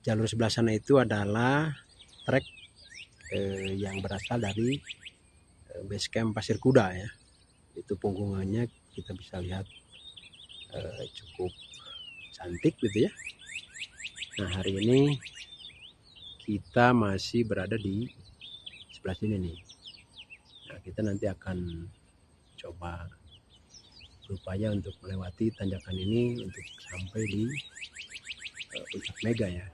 jalur sebelah sana itu adalah trek yang berasal dari base camp Pasir Kuda ya. Itu punggungannya kita bisa lihat cukup cantik gitu ya. Nah, hari ini kita masih berada di sebelah sini nih. Nah, kita nanti akan coba berupaya untuk melewati tanjakan ini untuk sampai di Puncak Mega ya.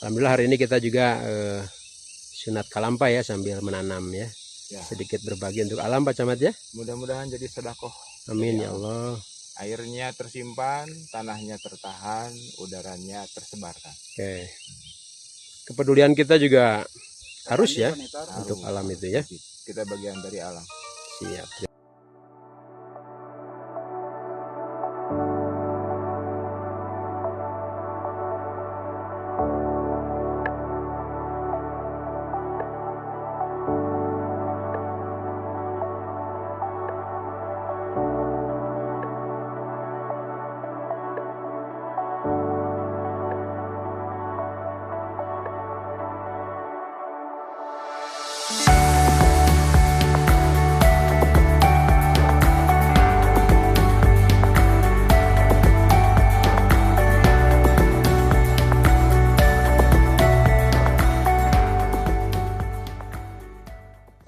Alhamdulillah hari ini kita juga sunat kalampa ya sambil menanam ya. Sedikit berbagi untuk alam Pak Camat ya. Mudah-mudahan jadi sedekah. Amin ya Allah. Airnya tersimpan, tanahnya tertahan, udaranya tersebarkan. Oke. Kepedulian kita juga harus ya untuk alam itu ya. Kita bagian dari alam. Siap.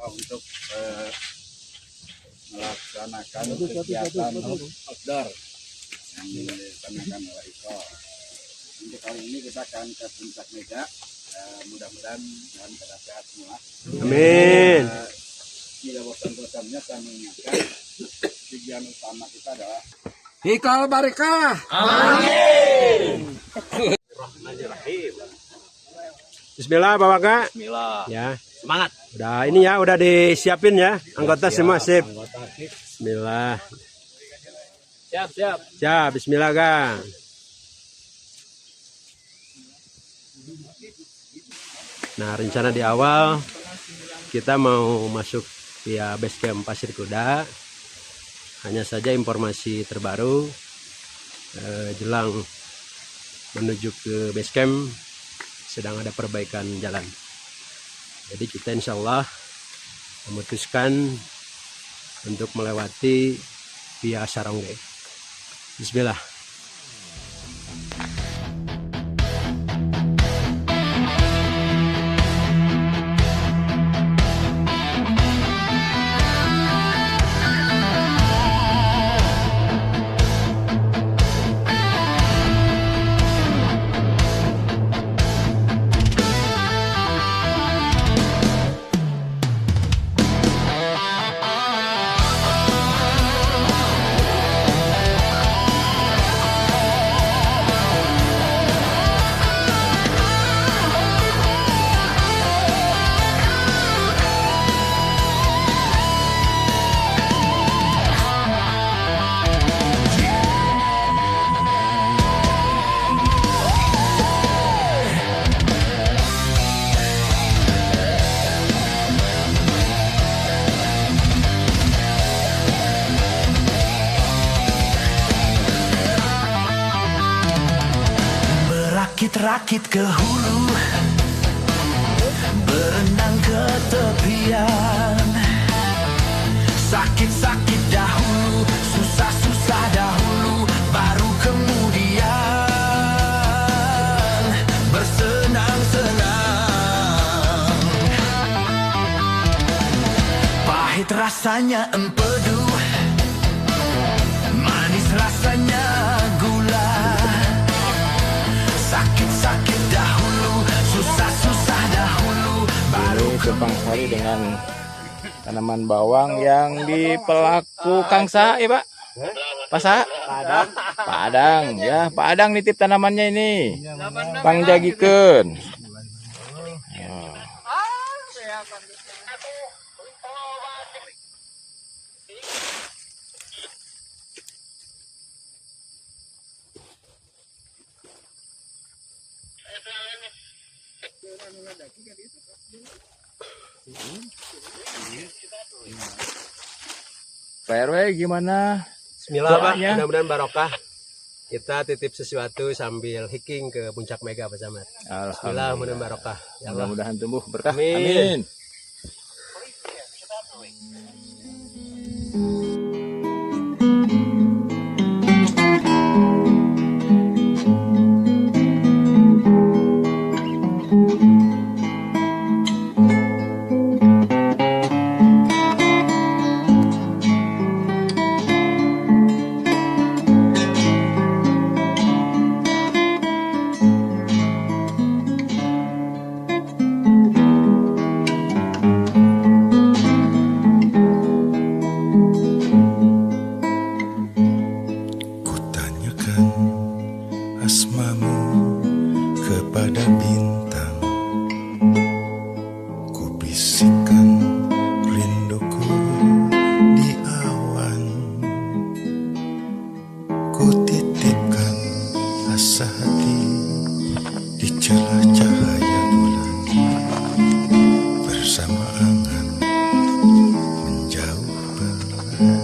Untuk melaksanakan kegiatan outdoor yang dilaksanakan oleh IKO. Untuk kali ini kita akan ke Puncak Mega. Mudah-mudahan dalam keadaan sehat semua. Amin. Tidak bosan-bosannya saya mengingatkan tujuan utama kita adalah Hikal barakah. Amin. Bismillah Bapak Kak. Bismillah. Ya. Semangat. Udah ini ya, udah disiapin ya. Anggota semua sip. Bismillah. Siap. Ya, bismillah Kang. Nah, rencana di awal kita mau masuk via base camp Pasir Kuda. Hanya saja informasi terbaru jelang menuju ke base camp sedang ada perbaikan jalan. Jadi kita insya Allah memutuskan untuk melewati via Sarongge. Bismillah. Rakit ke hulu, berenang ke tepian. Sakit-sakit dahulu, susah-susah dahulu, baru kemudian bersenang-senang. Pahit rasanya empedu, manis rasanya gula. Sakit-sakit dahulu, susah-susah dahulu, baru Simpang Sari dengan tanaman bawang yang di pelaku Kangsa ya Pak. Pasa? Padang. Padang, ya. Pak Adang nitip tanamannya ini. Pangjagikeun. Pak RW gimana? Bismillah Pak, Doanya? mudah-mudahan barokah. Kita titip sesuatu sambil hiking ke Puncak Mega Pak Camat. Bismillah, mudah-mudahan barokah. Ya Allah. Mudah-mudahan tumbuh berkah. Amin. Amin. Kutanyakan asmamu kepada bintang, ku bisikkan rinduku di awan, ku titipkan asa hati di celah cahaya bulan, bersama angan menjauh perlahan.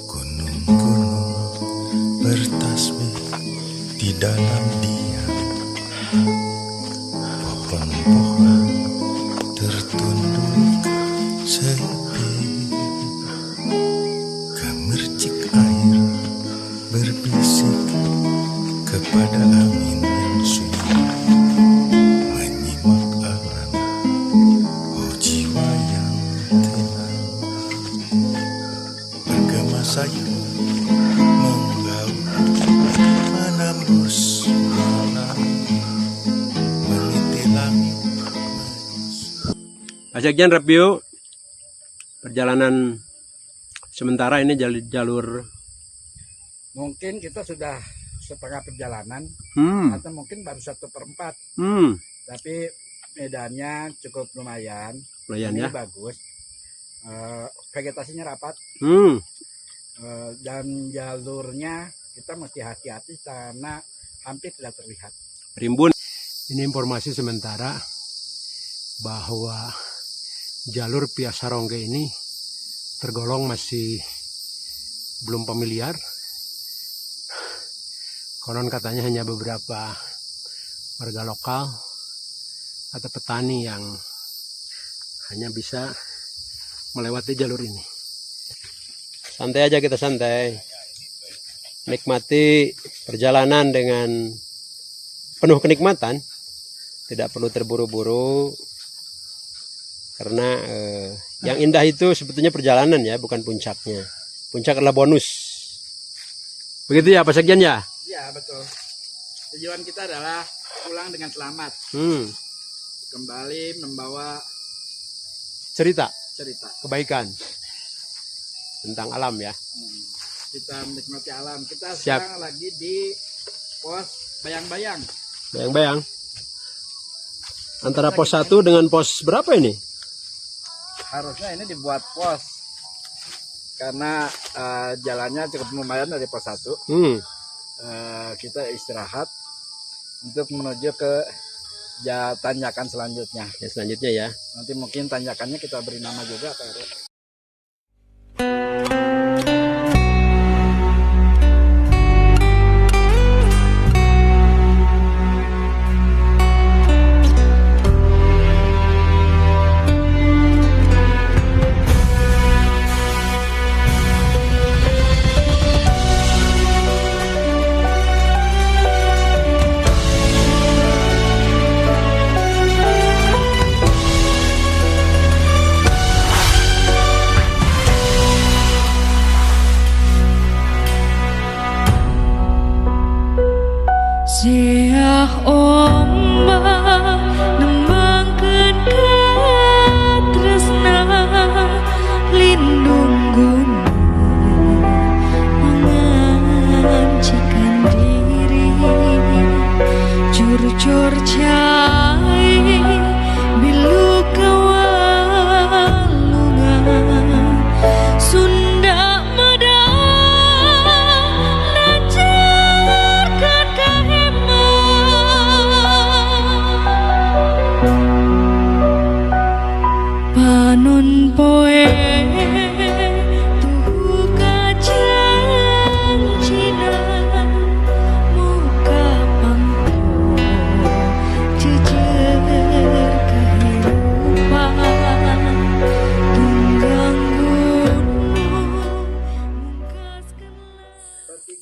Gunung-gunung bertasbih di dalam diam, pohon-pohon tertunduk sepi, gemercik air berbisik kepada angin yang sunyi, menyimak alam, oh jiwa yang tenang, bergema sayu menggaung menembus malam, meniti langit. Pak Sekjen review perjalanan sementara ini jalur. Mungkin kita sudah setengah perjalanan atau mungkin baru 1/4. Tapi medannya cukup lumayan. Lumayan Ini ya. bagus. Vegetasinya rapat dan jalurnya kita mesti hati-hati karena hampir tidak terlihat. Rimbun. Ini informasi sementara bahwa jalur Piasarongge ini tergolong masih belum familiar. Konon katanya hanya beberapa warga lokal atau petani yang hanya bisa melewati jalur ini. Santai aja kita, santai. Nikmati perjalanan dengan penuh kenikmatan. Tidak perlu terburu-buru. Karena yang indah itu sebetulnya perjalanan ya, bukan puncaknya. Puncak adalah bonus. Begitu ya Pak Sekjen ya? Iya betul. Tujuan kita adalah pulang dengan selamat. Kembali membawa Cerita, cerita. kebaikan tentang alam ya. Kita menikmati alam. Kita Siap. sekarang lagi di pos Bayang-Bayang. Bayang-bayang. Antara pos 1 dengan pos berapa ini? Harusnya ini dibuat pos karena jalannya cukup lumayan dari pos 1. Kita istirahat untuk menuju ke tanjakan selanjutnya. Ya selanjutnya ya. Nanti mungkin tanjakannya kita beri nama juga Pak RW.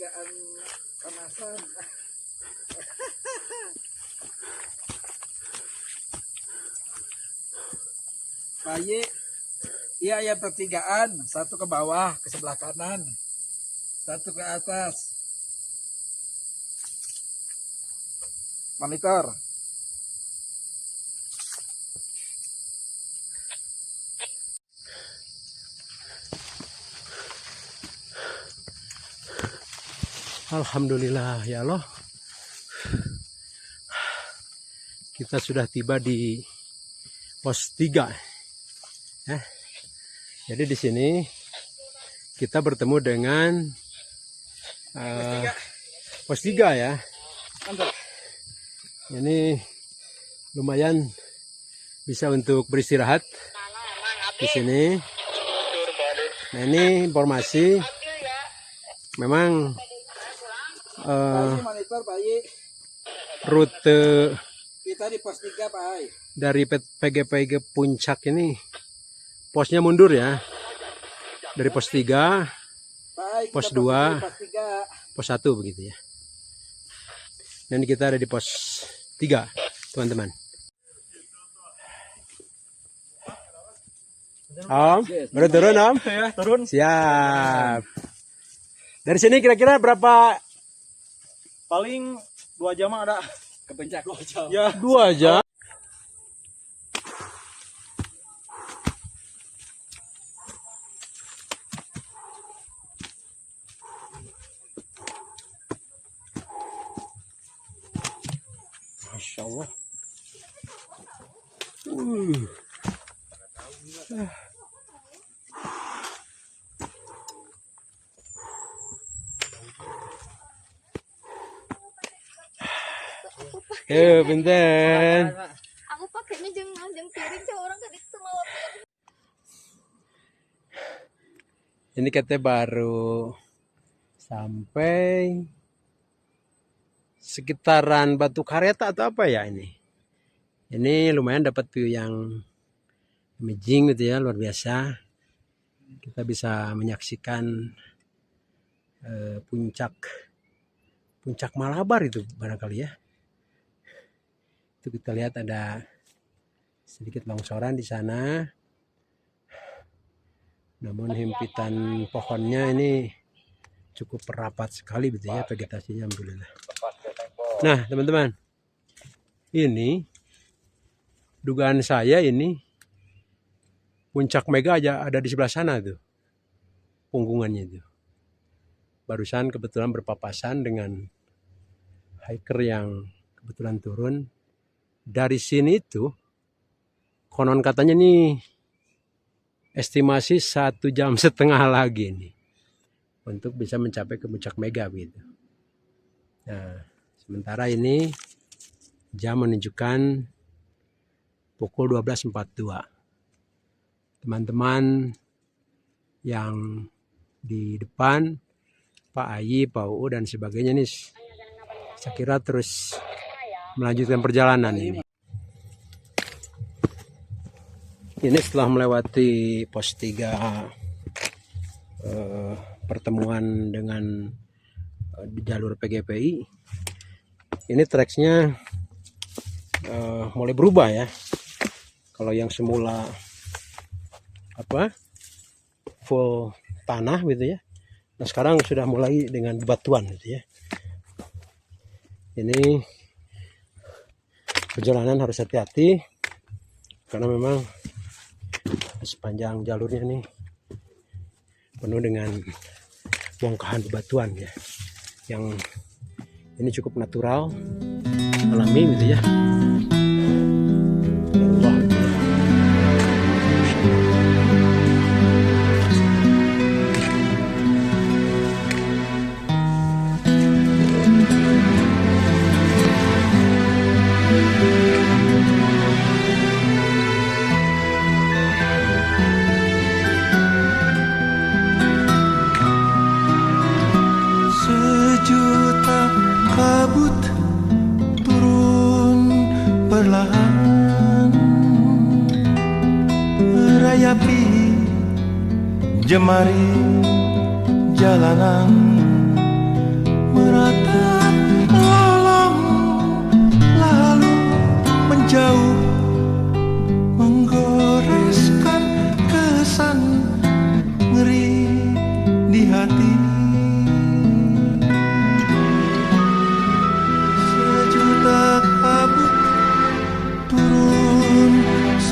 pertigaan kemasan. Bayi, iya ya pertigaan, satu ke bawah, ke sebelah kanan, satu ke atas. Monitor. Alhamdulillah ya Allah, kita sudah tiba di pos 3 ya. Jadi di sini kita bertemu dengan pos 3 ya. Ini lumayan bisa untuk beristirahat di sini. Nah, ini informasi memang Monitor bayi. Rute Kita di pos 3 Pak Ai. dari PGPG Puncak ini posnya mundur ya, dari pos 3, Pak Ai, kita pos posisi 2, pos 3. pos 1 begitu ya. Dan kita ada di pos 3 teman-teman. Om, baru turun Om? Ya, turun. Siap. Dari sini kira-kira berapa? Paling 2 jam ada. Ke puncak 2 jam. Ya, 2 jam. Masya Allah. Benten. Aku pakainya jeung piring cah orang tadi itu malah Ini katanya baru sampai sekitaran Batu Kareta atau apa ya ini. Ini lumayan dapat view yang amazing gitu ya, luar biasa. Kita bisa menyaksikan puncak Malabar itu barangkali ya. Itu kita lihat ada sedikit longsoran di sana. Namun himpitan pohonnya ini cukup rapat sekali gitu ya, vegetasinya alhamdulillah. Nah, teman-teman. Ini dugaan saya ini puncak Mega aja ada di sebelah sana tuh. Punggungannya itu. Barusan kebetulan berpapasan dengan hiker yang kebetulan turun. Dari sini tuh konon katanya nih estimasi 1,5 jam lagi nih untuk bisa mencapai ke puncak Mega gitu. Nah, sementara ini jam menunjukkan pukul 12.42. Teman-teman yang di depan, Pak Ayi, Pak Uu dan sebagainya nih, saya kira terus melanjutkan perjalanan ini. Ini setelah melewati pos 3 pertemuan dengan di jalur PGPI, ini tracksnya mulai berubah ya. Kalau yang semula full tanah gitu ya, nah sekarang sudah mulai dengan batuan gitu ya. Ini perjalanan harus hati-hati karena memang sepanjang jalurnya nih penuh dengan bongkahan bebatuan ya, yang ini cukup natural, alami gitu ya. Sejuta kabut turun perlahan, merayapi jemari jalanan,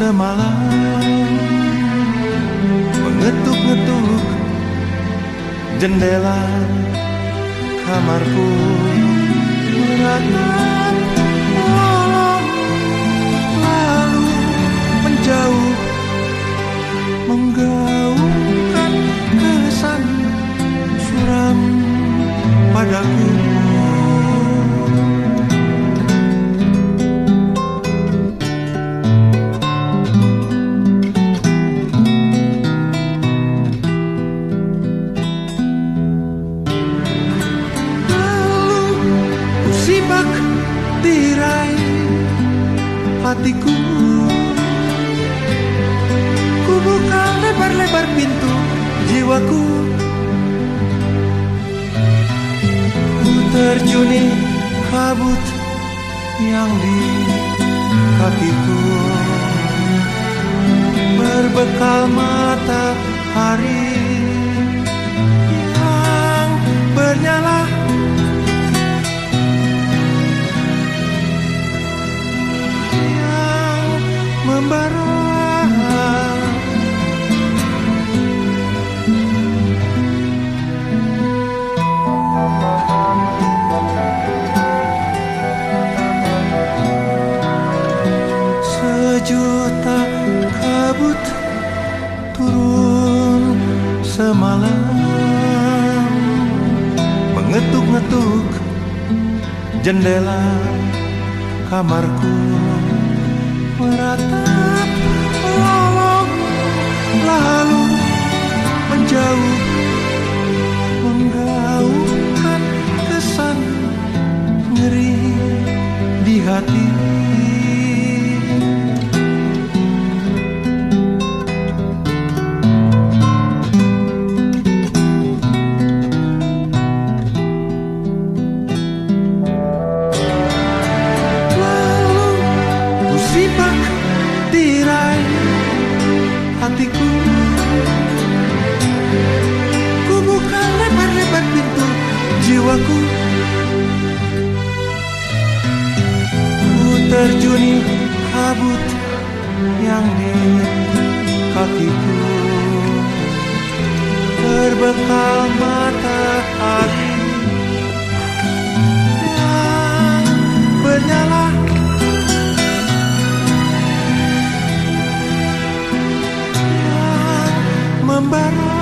semalam mengetuk-ngetuk jendela kamarku, meratap malam lalu menjauh, menggaungkan kesan suram padaku. Tirai hatiku, ku buka lebar-lebar pintu jiwaku, ku terjuni kabut yang di kakiku, berbekal matahari yang bernyala. Membara sejuta kabut turun semalam, mengetuk-ngetuk jendela kamarku, meratap lolong lalu menjauh, menggaungkan kesan ngeri di hati. Tirai hatiku, ku buka lebar-lebar pintu jiwaku, ku terjuni kabut yang di kakiku, berbekal matahari yang bernyala. Membara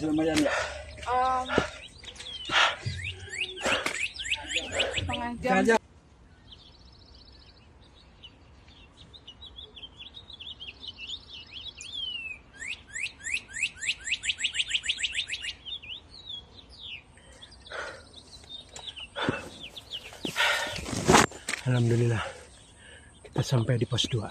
lumayan ya. Setengah jam. Alhamdulillah kita sampai di pos 2.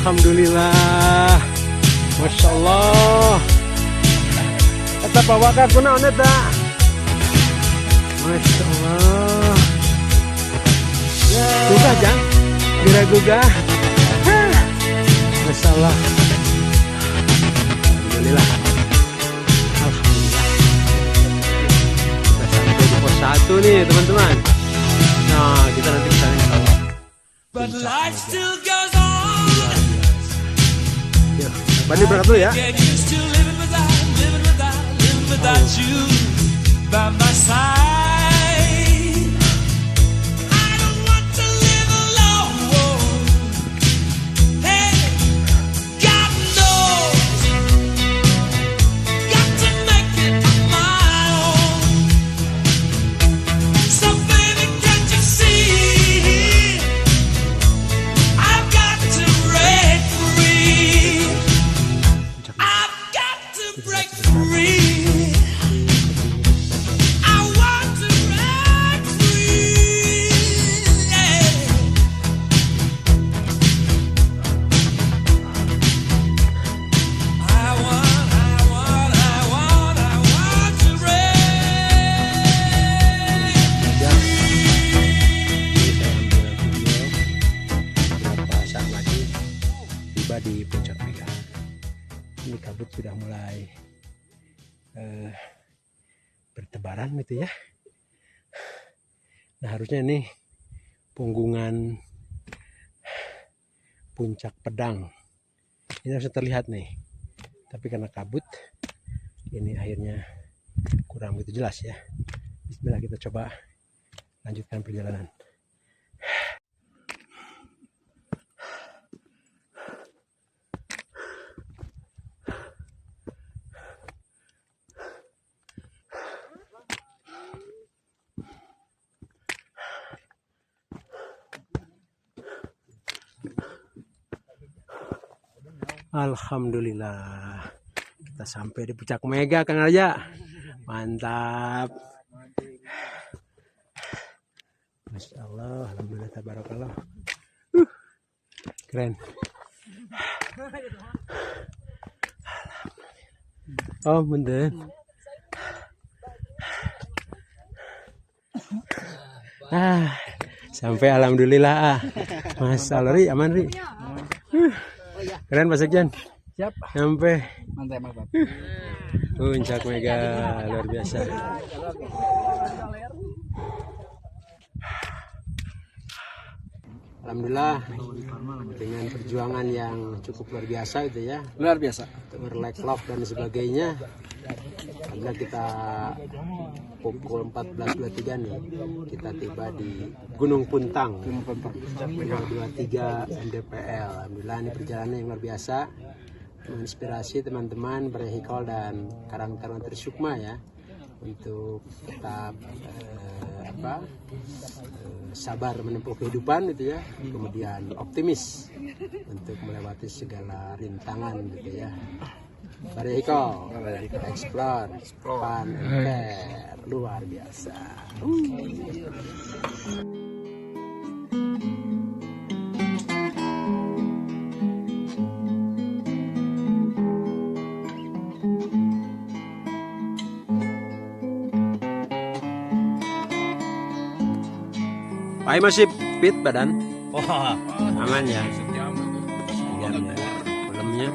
Alhamdulillah, Masya Allah. Kata bawa kaku naon eta. Masya Allah. Gugah jang, kira gugah. Masya Allah. Alhamdulillah. Alhamdulillah. Kita sampai di pos 1 nih teman-teman. Nah kita nanti kesana kalau. But life still goes on. Yuk, Bandi berangkat dulu ya. Get used to living without you by my side. I don't want to live alone. Hey, God knows, got to make it on my own. So baby, can't you see? I've got to break free. I've got to break free. I want to break free. Yeah. I want to break. Ya. Ini saya ambil video beberapa saat lagi tiba di Puncak Mega. Ini kabut sudah mulai bertebaran gitu ya. Nah harusnya ini punggungan Puncak Pedang ini harusnya terlihat nih, tapi karena kabut ini akhirnya kurang begitu jelas ya. Bismillah, kita coba lanjutkan perjalanan. Alhamdulillah kita sampai di Puncak Mega, Kang Raja. Mantap. Masya Allah, alhamdulillah, tabarakallah. Keren. Oh bener. Sampai alhamdulillah. Masya Allah, Ri, aman Ri. Keren Pak Sekjen. Siap. Sampai Mantap. Puncak Mega, luar biasa. Alhamdulillah dengan perjuangan yang cukup luar biasa itu ya. Luar biasa. Berlek lock dan sebagainya. Karena kita pukul 14.23 nih kita tiba di Gunung Puntang 23 MDPL. Alhamdulillah ini perjalanan yang luar biasa, menginspirasi teman-teman berehikol dan karang-karang tersukma ya untuk tetap sabar menempuh kehidupan gitu ya, kemudian optimis untuk melewati segala rintangan gitu ya. Berehikol, explore, fun, and care, luar biasa. Pak masih fit badan? Wah, Aman ya? sejam Malamnya?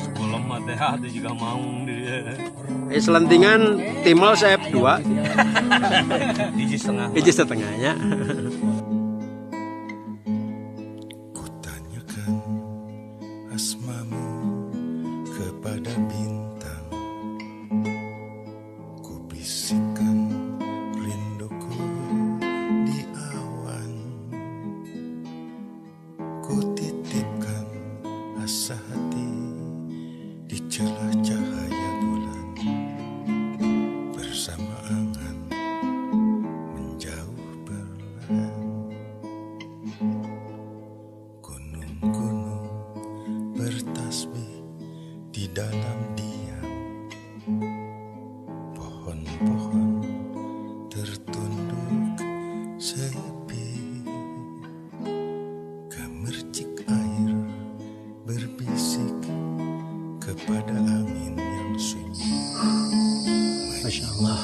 sebelum hati juga mau dia. Selentingan Timol CF2 Biji setengah. biji setengahnya. Kutanyakan asmamu kepada bintang, ku bisikkan rinduku di awan, ku titipkan asa hati di celah cahaya bulan, bersama angan menjauh perlahan. Gunung-gunung bertasbih di dalam diam, pohon-pohon tertunduk sepi, gemercik air angin yang sunyi. Masya Allah,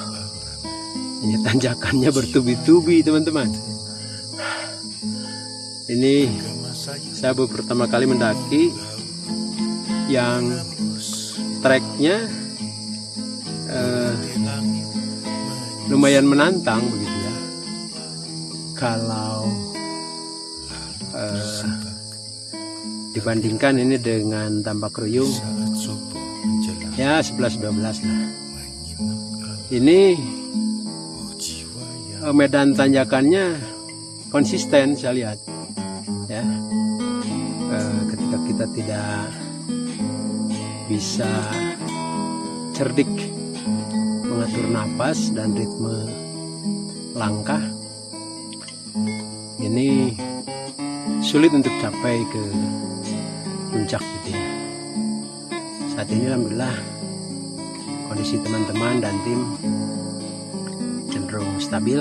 ini tanjakannya bertubi-tubi teman-teman. Ini saya baru pertama kali mendaki yang treknya lumayan menantang begitu ya. Kalau dibandingkan ini dengan Tambak Ruyung ya 11-12 lah. Ini medan tanjakannya konsisten saya lihat ya. Ketika kita tidak bisa cerdik mengatur napas dan ritme langkah, ini sulit untuk capai ke puncak gitu ya. Saat ini alhamdulillah kondisi teman-teman dan tim cenderung stabil.